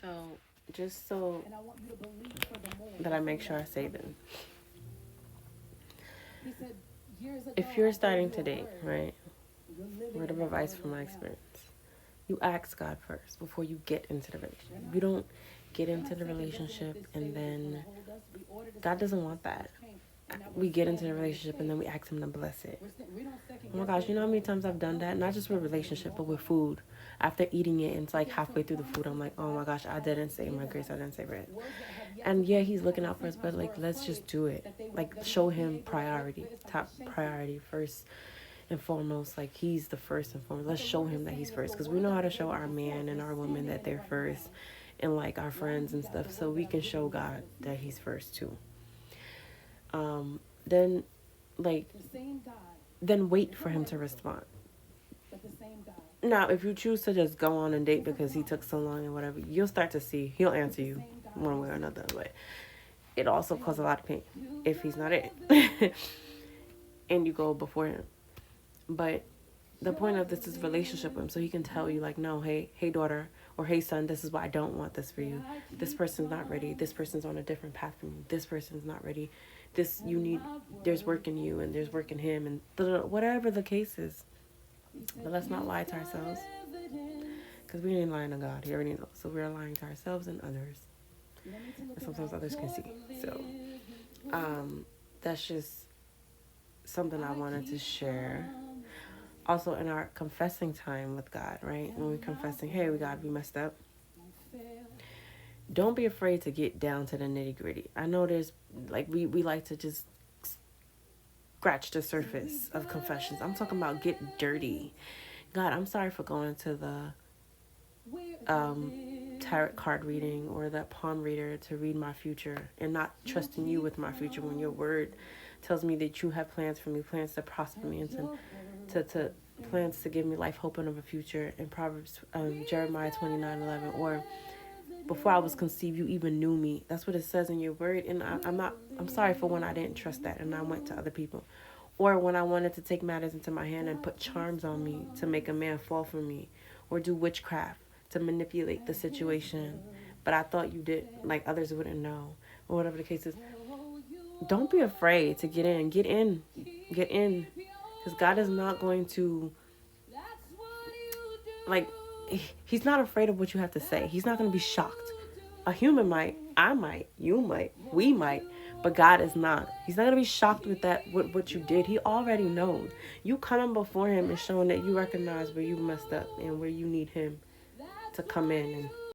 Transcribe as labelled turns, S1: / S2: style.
S1: So, just so that I make sure I say this. If you're starting to date, right? Word of advice from my experience. You ask God first before you get into the relationship. You don't get into the relationship and then God doesn't want that. We get into the relationship and then we ask him to bless it. Oh my gosh, you know how many times I've done that? Not just with relationship, but with food. After eating it, and it's like halfway through the food, I'm like, oh my gosh, I didn't say my grace, I didn't say bread. And yeah, he's looking out for us, but like, let's just do it. Like, show him priority, top priority first and foremost. Like, he's the first and foremost. Let's show him that he's first, because we know how to show our man and our woman that they're first, and like our friends and stuff, so we can show God that he's first too. Then like then wait for him to respond. Now, if you choose to just go on and date because he took so long and whatever, you'll start to see he'll answer you one way or another. But it also causes a lot of pain if he's not it, and you go before him. But the point of this is relationship with him, so he can tell you like, no, hey daughter, or hey son, this is why I don't want this for you. This person's not ready. This person's on a different path from you. This person's not ready. This you need. There's work in you, and there's work in him, and whatever the case is. But let's not lie to ourselves, because we ain't lying to God. He already knows. So we're lying to ourselves and others, and sometimes others can see. So, that's just something I wanted to share. Also, in our confessing time with God, right? When we're confessing, hey, God, we messed up. Don't be afraid to get down to the nitty gritty. I know there's, like, we like to just scratch the surface of confessions. I'm talking about get dirty. God, I'm sorry for going to the tarot card reading or that palm reader to read my future and not trusting you with my future when your word tells me that you have plans for me, plans to prosper me, and to plans to give me life, hope, and of a future. In Proverbs, Jeremiah 29:11, or before I was conceived, you even knew me. That's what it says in your word. And I'm sorry for when I didn't trust that and I went to other people. Or when I wanted to take matters into my hand and put charms on me to make a man fall for me. Or do witchcraft to manipulate the situation. But I thought you did, like others wouldn't know. Or whatever the case is. Don't be afraid to get in. Get in. Get in. Because God is not going to, like, he's not afraid of what you have to say. He's not going to be shocked. A human might, I might, you might, we might, but God is not. He's not going to be shocked with that, with what you did. He already knows. You coming before him and showing that you recognize where you messed up and where you need him to come in and